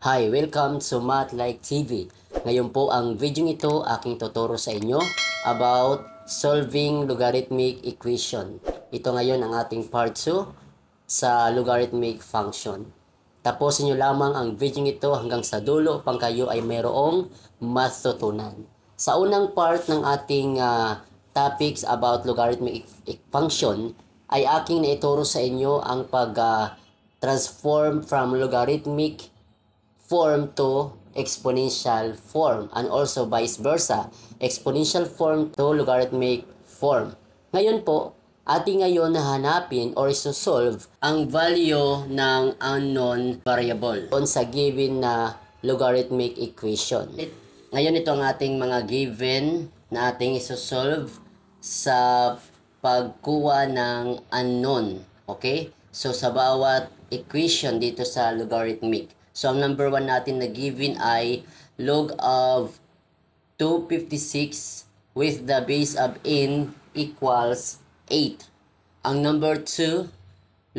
Hi, welcome to Math Like TV. Ngayon po ang video ito aking tuturo sa inyo about solving logarithmic equation. Ito ngayon ang ating part 2 sa logarithmic function. Tapusin nyo lamang ang video ito hanggang sa dulo upang kayo ay mayroong matutunan. Sa unang part ng ating topics about logarithmic function ay aking naituro sa inyo ang transform from logarithmic form to exponential form and also vice versa, exponential form to logarithmic form. Ngayon po, ating ngayon nahanapin or isosolve ang value ng unknown variable on sa given na logarithmic equation. Ngayon ito ang ating mga given na ating isosolve sa pagkuha ng unknown. Okay? So sa bawat equation dito sa logarithmic. So, ang number 1 natin na given ay log of 256 with the base of n equals 8. Ang number 2,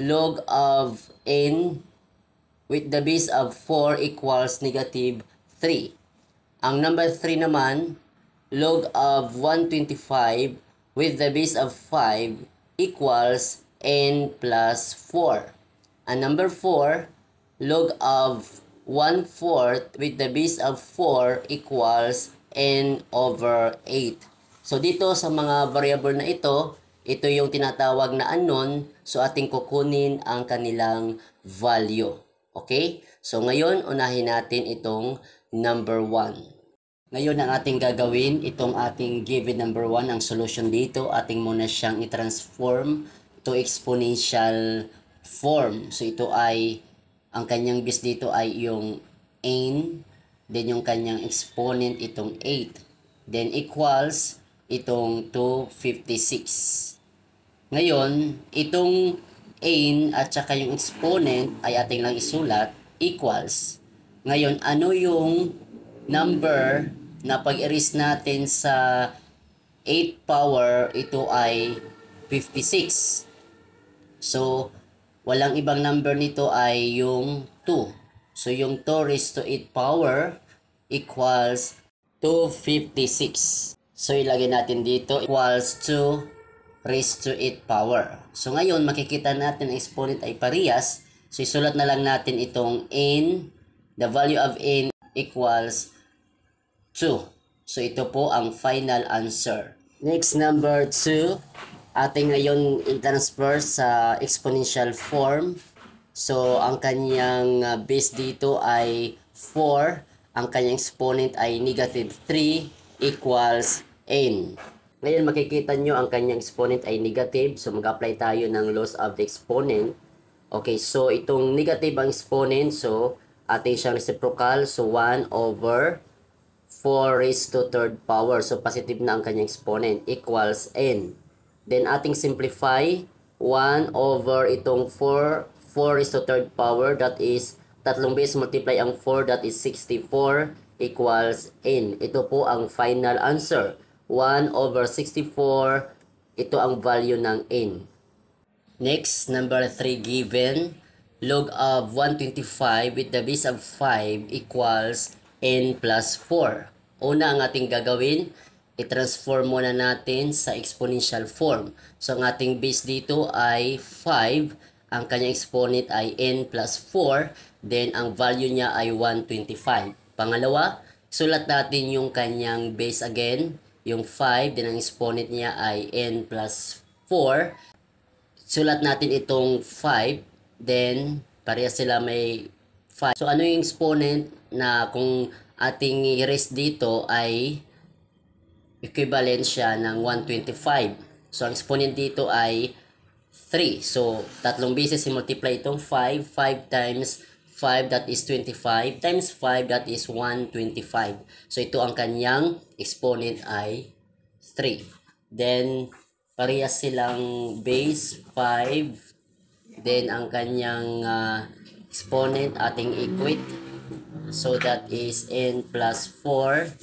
log of n with the base of 4 equals negative 3. Ang number 3 naman, log of 125 with the base of 5 equals n plus 4. Ang number 4, log of 1/4 with the base of 4 equals n over 8. So dito sa mga variable na ito yung tinatawag na unknown. So ating kukunin ang kanilang value. Okay? So ngayon unahin natin itong number 1. Ngayon ang ating gagawin, itong ating given number 1, ang solution dito, ating muna siyang i-transform to exponential form. So ito ay ang kanyang base dito ay yung n, then yung kanyang exponent itong 8, then equals itong 256. Ngayon, itong n at saka yung exponent ay ating lang isulat, equals. Ngayon, ano yung number na pag-erase natin sa 8 power, ito ay 56. So, walang ibang number nito ay yung 2. So, yung 2 raised to 8 power equals 256. So, ilagay natin dito equals 2 raised to 8 power. So, ngayon, makikita natin ang exponent ay parehas. So, isulat na lang natin itong n. The value of n equals 2. So, ito po ang final answer. Next, number 2. Ating ngayon i-transfer sa exponential form. So, ang kanyang base dito ay 4. Ang kanyang exponent ay negative 3 equals n. Ngayon makikita nyo ang kanyang exponent ay negative. So, mag-apply tayo ng laws of the exponent. Okay, so itong negative ang exponent. So, ating siyang reciprocal. So, 1 over 4 raised to 3rd power. So, positive na ang kanyang exponent equals n. Then, ating simplify, 1 over itong 4 is to 3rd power, that is, tatlong base multiply ang 4, that is 64, equals n. Ito po ang final answer. 1 over 64, ito ang value ng n. Next, number 3 given, log of 125 with the base of 5 equals n plus 4. Una ang ating gagawin, i-transform muna natin sa exponential form. So, ang ating base dito ay 5. Ang kanyang exponent ay n plus 4. Then, ang value niya ay 125. Pangalawa, sulat natin yung kanyang base again. Yung 5. Then, ang exponent niya ay n plus 4. Sulat natin itong 5. Then, parehas sila may 5. So, ano yung exponent na kung ating i-erase dito ay equivalent siya ng 125. So, ang exponent dito ay 3. So, tatlong beses i-multiply itong 5. 5 times 5, that is 25. Times 5, that is 125. So, ito ang kanyang exponent ay 3. Then, parehas silang base 5. Then, ang kanyang exponent ating equate. So, that is n plus 4.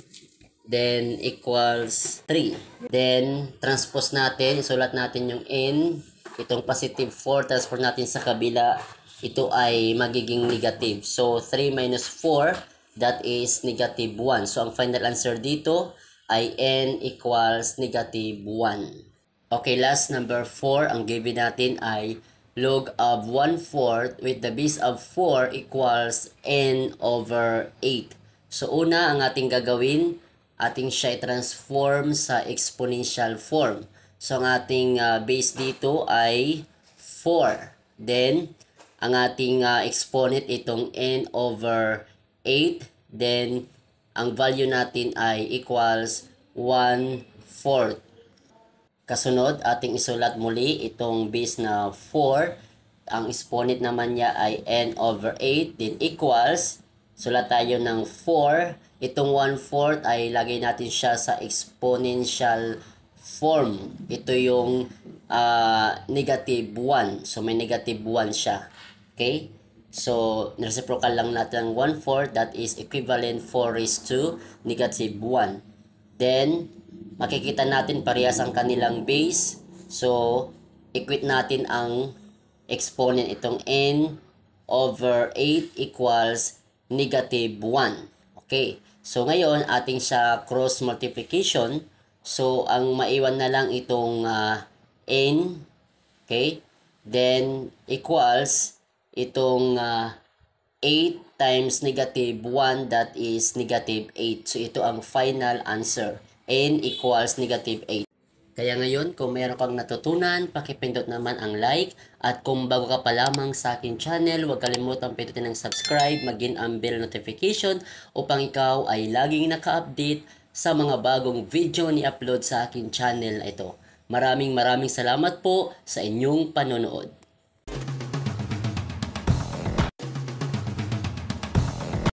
Then, equals 3. Then, transpose natin. Isulat natin yung n. Itong positive 4, transpose natin sa kabila. ito ay magiging negative. So, 3 minus 4, that is negative 1. So, ang final answer dito ay n equals negative 1. Okay, last number 4, ang given natin ay log of 1/4 with the base of 4 equals n over 8. So, una, ang ating gagawin, ating siya i-transform sa exponential form. So, ang ating base dito ay 4. Then, ang ating exponent itong n over 8. Then, ang value natin ay equals 1/4. Kasunod, ating isulat muli itong base na 4. Ang exponent naman niya ay n over 8. Then, equals, sulat tayo ng 4. Itong 1/4 ay lagay natin siya sa exponential form. Ito yung negative 1. So, may negative 1 siya. Okay? So, reciprocal lang natin ng 1/4. That is equivalent 4 raised to negative 1. Then, makikita natin parehas ang kanilang base. So, equate natin ang exponent itong n over 8 equals negative 1. Okay. So, ngayon, ating siya cross multiplication. So, ang maiwan na lang itong n. Okay. Then, equals itong 8 times negative 1, that is negative 8. So, ito ang final answer. N equals negative 8. Kaya ngayon, kung meron kang natutunan, pakipindot naman ang like. At kung bago ka pa lamang sa akin channel, huwag kalimutang pindutin ang subscribe, maging ang bell notification upang ikaw ay laging naka-update sa mga bagong video ni upload sa akin channel ito. Maraming salamat po sa inyong panonood.